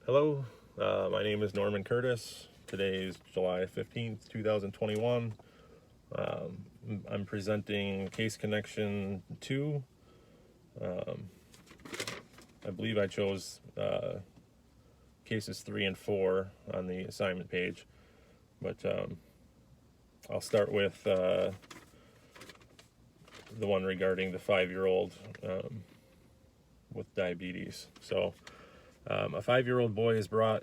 Hello, my name is Norman Curtis. Today is July 15th, 2021. I'm presenting Case Connection 2. I believe I chose cases 3 and 4 on the assignment page, but I'll start with the one regarding the 5-year-old with diabetes. So a 5-year-old boy is brought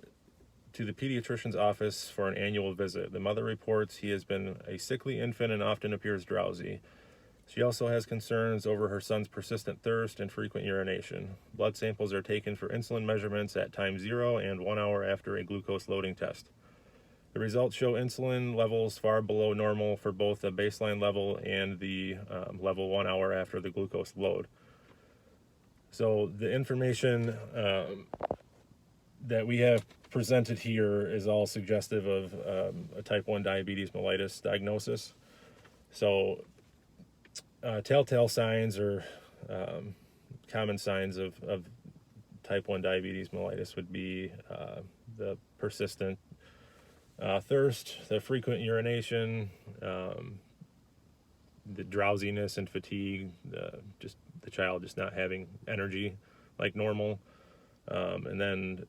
to the pediatrician's office for an annual visit. The mother reports he has been a sickly infant and often appears drowsy. She also has concerns over her son's persistent thirst and frequent urination. Blood samples are taken for insulin measurements at time 0 and 1 hour after a glucose loading test. The results show insulin levels far below normal for both the baseline level and the level 1 hour after the glucose load. So the information that we have presented here is all suggestive of a type 1 diabetes mellitus diagnosis. So telltale signs or common signs of type 1 diabetes mellitus would be the persistent thirst, the frequent urination, the drowsiness and fatigue, just the child just not having energy like normal. And then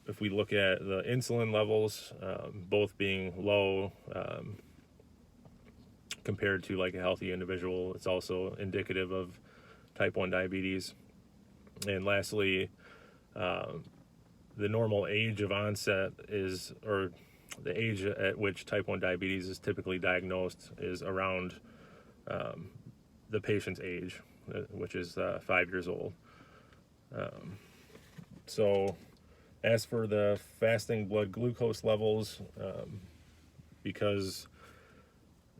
if we look at the insulin levels, both being low compared to like a healthy individual, it's also indicative of type 1 diabetes. And lastly, the normal age of onset is, or the age at which type 1 diabetes is typically diagnosed is around the patient's age, which is 5 years old. So as for the fasting blood glucose levels, because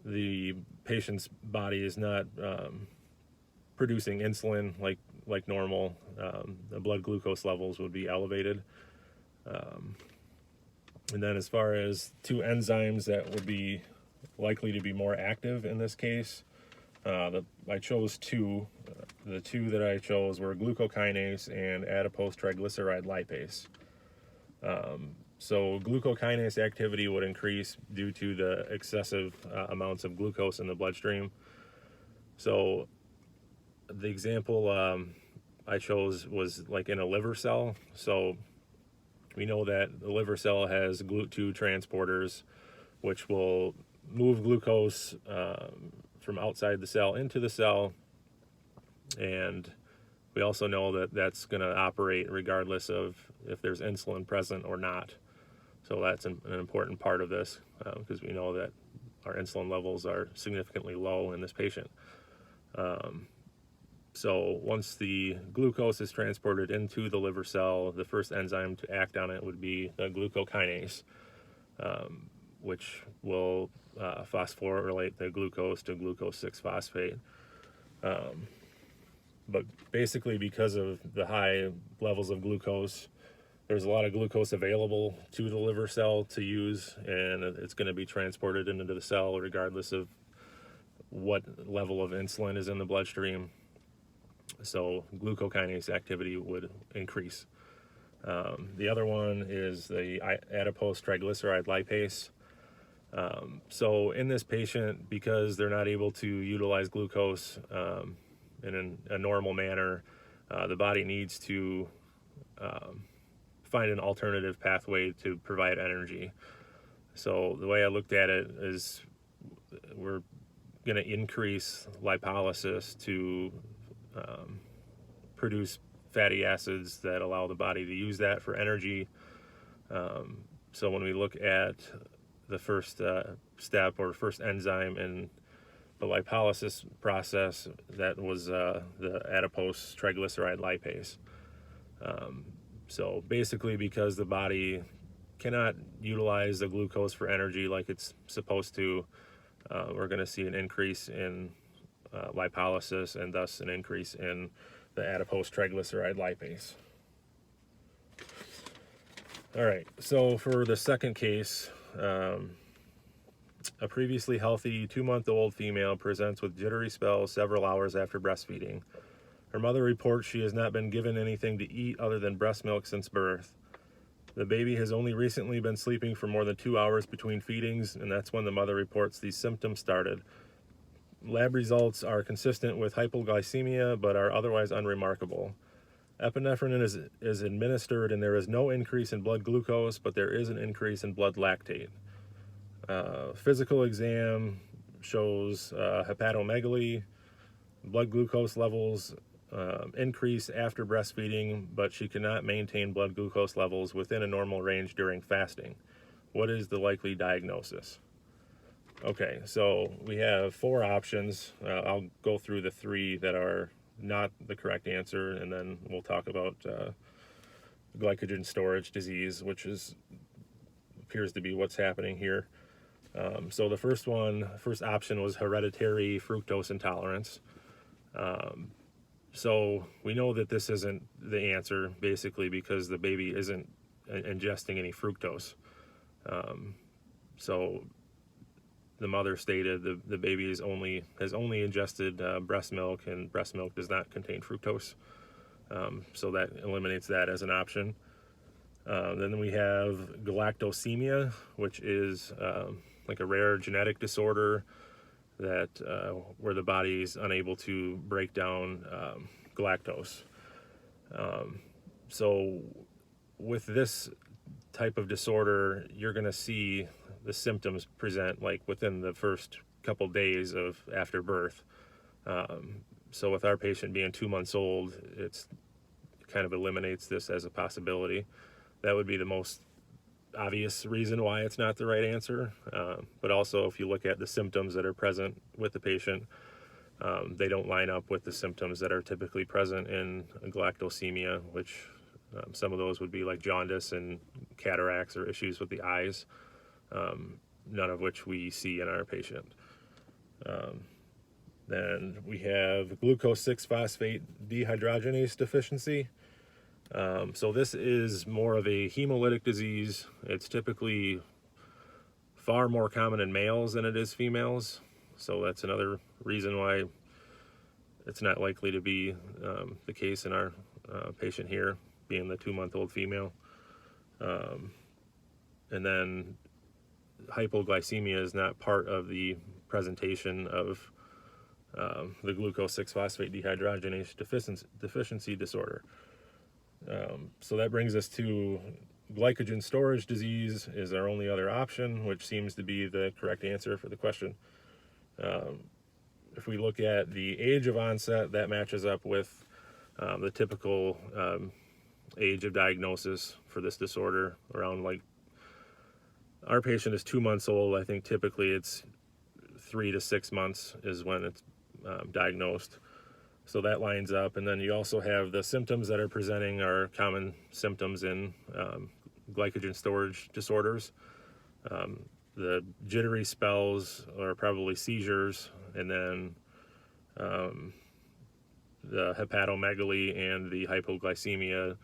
the patient's body is not producing insulin like normal, the blood glucose levels would be elevated. And then as far as 2 enzymes that would be likely to be more active in this case, I chose 2. The 2 that I chose were glucokinase and adipose triglyceride lipase. So glucokinase activity would increase due to the excessive amounts of glucose in the bloodstream. So the example I chose was like in a liver cell. So we know that the liver cell has GLUT2 transporters, which will move glucose from outside the cell into the cell. And we also know that that's going to operate regardless of if there's insulin present or not. So that's an important part of this because we know that our insulin levels are significantly low in this patient. So once the glucose is transported into the liver cell, the first enzyme to act on it would be the glucokinase, which will phosphorylate the glucose to glucose 6-phosphate. But basically because of the high levels of glucose, there's a lot of glucose available to the liver cell to use, and it's going to be transported into the cell regardless of what level of insulin is in the bloodstream. So glucokinase activity would increase. The other one is the adipose triglyceride lipase. So in this patient, because they're not able to utilize glucose in a normal manner, the body needs to find an alternative pathway to provide energy. So the way I looked at it is we're going to increase lipolysis to produce fatty acids that allow the body to use that for energy. So when we look at the first step or first enzyme in the lipolysis process, that was the adipose triglyceride lipase. So basically because the body cannot utilize the glucose for energy like it's supposed to, we're going to see an increase in lipolysis and thus an increase in the adipose triglyceride lipase. All right, so for the second case, a previously healthy 2-month-old female presents with jittery spells several hours after breastfeeding. Her mother reports she has not been given anything to eat other than breast milk since birth. The baby has only recently been sleeping for more than 2 hours between feedings, and that's when the mother reports these symptoms started. Lab results are consistent with hypoglycemia, but are otherwise unremarkable. Epinephrine is administered, and there is no increase in blood glucose, but there is an increase in blood lactate. Physical exam shows hepatomegaly. Blood glucose levels increase after breastfeeding, but she cannot maintain blood glucose levels within a normal range during fasting. What is the likely diagnosis? Okay, so we have 4 options. I'll go through the 3 that are not the correct answer, and then we'll talk about glycogen storage disease, which appears to be what's happening here. So the first option was hereditary fructose intolerance. So we know that this isn't the answer, basically, because the baby isn't ingesting any fructose. So the mother stated the baby has only ingested breast milk, and breast milk does not contain fructose. So that eliminates that as an option. Then we have galactosemia, which is like a rare genetic disorder that where the body is unable to break down galactose. So with this type of disorder, you're going to see the symptoms present like within the first couple days after birth. So with our patient being 2 months old, it kind of eliminates this as a possibility. That would be the most obvious reason why it's not the right answer. But also, if you look at the symptoms that are present with the patient, they don't line up with the symptoms that are typically present in galactosemia, which some of those would be like jaundice and cataracts or issues with the eyes, none of which we see in our patient. Then we have glucose 6-phosphate dehydrogenase deficiency. So this is more of a hemolytic disease. It's typically far more common in males than it is females. So that's another reason why it's not likely to be the case in our patient here, being the 2-month-old female. And then hypoglycemia is not part of the presentation of the glucose 6-phosphate dehydrogenase deficiency disorder. So that brings us to glycogen storage disease is our only other option, which seems to be the correct answer for the question. If we look at the age of onset, that matches up with the typical age of diagnosis for this disorder. Around, like, our patient is 2 months old. I think typically it's 3 to 6 months is when it's diagnosed. So that lines up. And then you also have the symptoms that are presenting are common symptoms in glycogen storage disorders. The jittery spells are probably seizures, and then the hepatomegaly and the hypoglycemia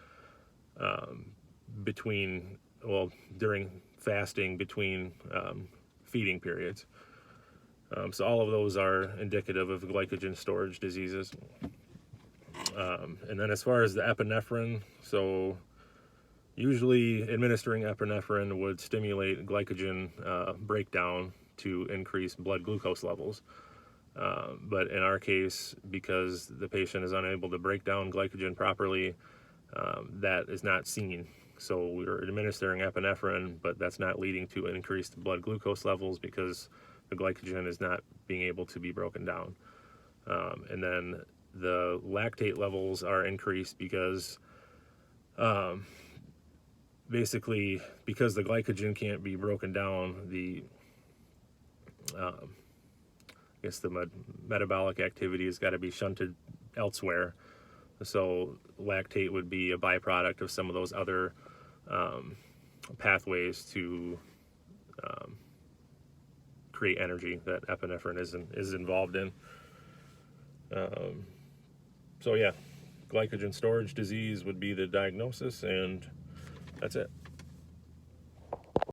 during fasting between feeding periods. So all of those are indicative of glycogen storage diseases. And then as far as the epinephrine, so usually administering epinephrine would stimulate glycogen breakdown to increase blood glucose levels. But in our case, because the patient is unable to break down glycogen properly, that is not seen. So we're administering epinephrine, but that's not leading to increased blood glucose levels because the glycogen is not being able to be broken down. And then the lactate levels are increased because basically because the glycogen can't be broken down, the metabolic activity has got to be shunted elsewhere. So lactate would be a byproduct of some of those other pathways to create energy that epinephrine is involved in. So yeah, glycogen storage disease would be the diagnosis, and that's it.